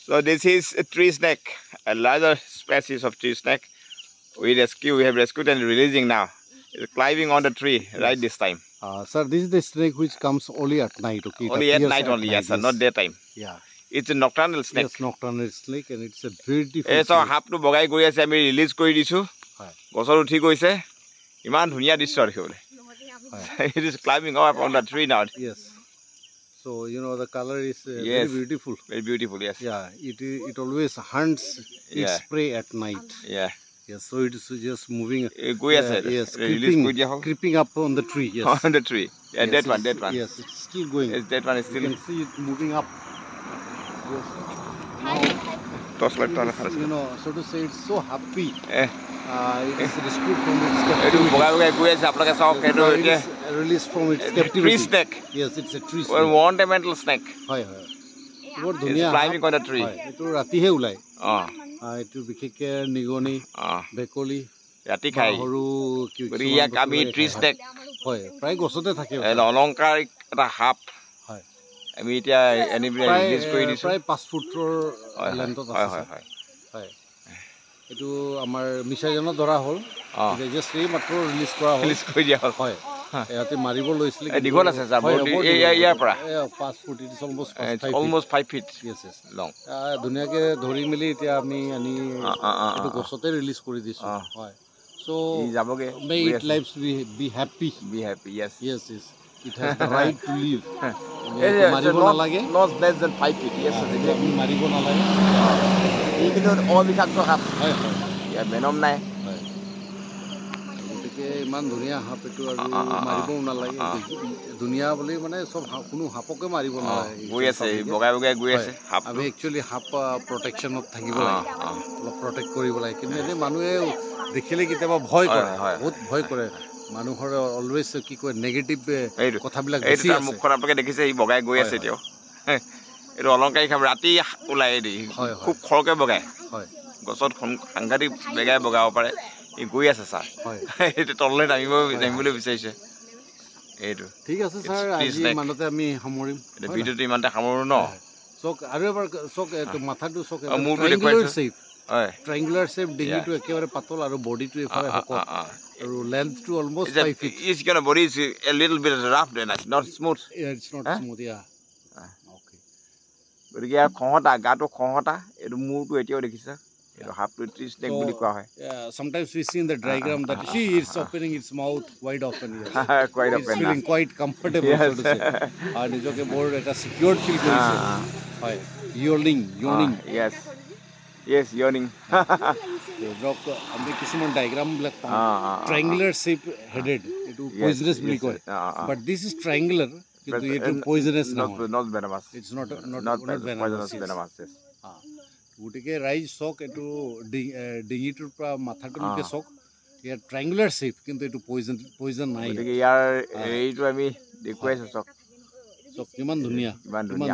So this is a tree snake, a larger species of tree snake. We have rescued and releasing now. It's climbing on the tree right this time. Sir, this is the snake which comes only at night, okay? Only at night only, yes, sir, not daytime. Yeah. It's a nocturnal snake. Yes, nocturnal snake, and it's a beautiful snake. So, half to bogai goi ase ami release kori disu. Gosor uthi goise. Iman dhunia drisyo dekhibole. It is climbing up on the tree now. Yes. So, you know, the color is very beautiful. Very beautiful, yes. Yeah, it always hunts its prey at night. Yeah. Yes, so it is just moving. Yes, creeping up on the tree. Yes. On the tree. Yeah, yes, that one. Yes, it's still going. Yes, that one is still. You can see it moving up. Yes. Now, you know, so to say, it's so happy. It is rescued from its captivity. It is released from its captivity. Tree snake. Yes, it's a tree snake. Well, ornamental snake. It's climbing on the tree. Itu bikheke nigoni, bekoli, rati khai. Horu, kami tree snake. Hoy, pray gosote thake. Alongkar eta hap. Hoy. Ami etia release kori disu. Pray 5 footer length ot ase. Hoy. Etu amar mishajono dora hol. Just matro release kora hol. Release kori dia hol. Hoy. Eate maribo loisle. Digol ase sir. Year para. 5 foot. It is almost 5 feet. Almost 5 feet. Yes. Long. Dunia ke dhori mili etia ami ani etu gosote release kori disu. Hoy. So may its lives be happy. Be happy. Yes. Yes. It has the right to live. Not less than 5 feet. Yes. Maribo na lage. You can all the factor have. Yeah, venom nai. ইমান ধুনিয়া হাপ এটো আৰু মাৰিব নালাগে দুনিয়া বলি মানে সব কোনো হাপকে মাৰিব নালাগে গৈ আছে বগাই বগাই গৈ আছে হাপ আমি একচুয়ালি হাপ প্ৰটেকচনত থাকিব লাগে অলপ প্ৰটেক্ট কৰিব লাগে কিন্তু এনে মানুহে দেখিলে কিবা ভয় কৰে বহুত ভয় কৰে মানুহৰ অলৱেজ কি কয় নেগেটিভ কথাবিলাক বেছি আছে এইটো মুখখন আপোনালোকে দেখিছে এই বগাই গৈ আছে এতিয়া এইটো অলংকাৰী খাব ৰাতি ওলাই দি খুব খৰকে বগাই হয় গছত সাংঘাতিক বেগাই বগাব পাৰে এই গৈ আছে স্যাৰ এটা তললে নামিবলৈ বিচাৰিছে এইটো ঠিক আছে স্যাৰ আজি মানতে আমি সামৰিম এটা ভিডিওটো ইমানটা সামৰো ন চক আৰু এবাৰ চক এটো মাথাটো চক ট্ৰায়াঙ্গুলাৰ শেপ ডিঙিটো একেবাৰে পাতল আৰু বডিটো এফালে হক আৰু লেন্থটো almost 5 feet is gonna body is a little bit rough then not smooth it's not smooth okay গতিকে ইয়াৰ খহটা গাটো খহটা এটো মূৰটো এতিয়াও দেখিছা এটো হাফ টু ট্ৰি স্নেক বুলি কোৱা হয় sometimes we see in the diagram that she is opening its mouth wide open quite open feeling quite comfortable so to say আর নিজকে বৰ এটা সিকিউৰ ফিল কৰিছে হয় yawning yes yawning rock আমি কিছুমান ডায়াগ্রাম বিলাক triangular shape headed এটো poisonous বুলি কয় but this is triangular কিন্তু এটো poisonous not venomous it's not venomous গুটিকে রাইজ শক এটো ডিঙিটোৰ পৰা মাথাটোলৈকে শক ইয়াৰ ট্ৰায়াঙ্গুলাৰ শেপ কিন্তু এটো পয়জন নাই গতিকে ইয়াৰ এইটো আমি দেখুৱাইছো শক কিমান ধুনিয়া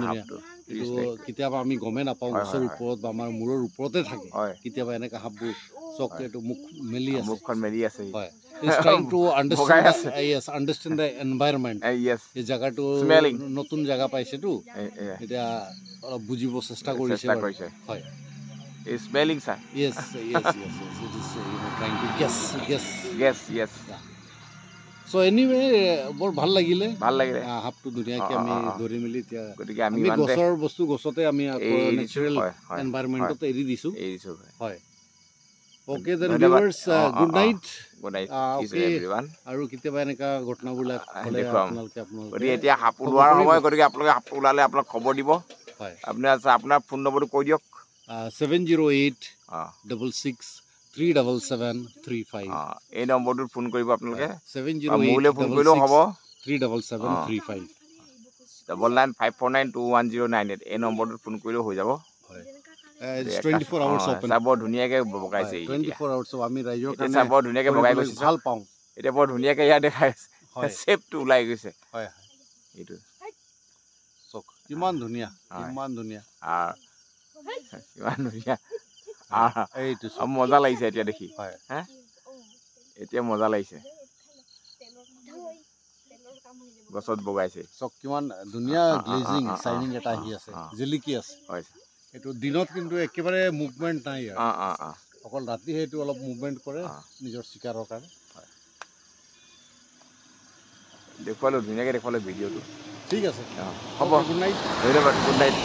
হাপটো এটো কিতাবা আমি গমে নাপাও গছৰ ওপৰত বা আমাৰ মূৰৰ ওপৰতে থাকে কিতাবা এনেকা হাপবোৰ শক এটো মুখখন মেলি আছে হয় is trying to understand the environment এই জায়গাটো নতুন জায়গা পাইছে তো এটা অলপ বুজিব চেষ্টা কৰিছে হয় is smelling sir yes it is trying to guess so anyway বৰ ভাল লাগিলে হাপটো দুনিয়াকে আমি ধৰি মিলি এতিয়া গতিকে আমি গছৰ বস্তু গছতে আমি নেচাৰেল এনভায়ৰনমেন্টত এৰি দিছো হয় okay then viewers good night everyone আৰু কিতেবা এনেকা ঘটনাবিলাক হলে আপোনালোকে গতি এতিয়া হাপ উলোৱাৰ সময় গতিকে আপোনালোকে হাপ উলালে আপোনাক খবৰ দিব হয় আপোনাৰ ফোন নম্বৰটো কৈ দিয়ক 708-66-37735 এই নম্বৰটোত ফোন কৰিব আপোনালোকে 708-66-37735 9954921098 এই নম্বৰটোত ফোন কৰিলে হৈ যাব it's 24 hours open বৰ ধুনিয়াকে বগাইছে 24 hours আমি ৰাইজৰ কাৰণে বৰ ধুনিয়াকে বগাই গৈছে ভাল পাওঁ এটা বৰ ধুনিয়াকে ইয়া দেখাইছে শেপটো ওলাই গৈছে হয় এইটো চক কিমান ধুনিয়া এইটো মজা লাগিছে এতিয়া দেখি হয় এতিয়া মজা লাগিছে গছত বগাইছে চক কিমান ধুনীয়া গ্লেজিং শাইনিং এটা আহি আছে জিলিকি আছে হয় এইটো দিনত কিন্তু একেবাৰে মুভমেণ্ট নাই অকল ৰাতি সেইটো অলপ মুভমেণ্ট কৰে নিজৰ চিকাৰৰ কাৰণে দেখুৱালো ধুনীয়াকৈ দেখুৱালো ভিডিঅ'টো ঠিক আছে হ'ব গুড নাইট ধন্যবাদ গুড নাইট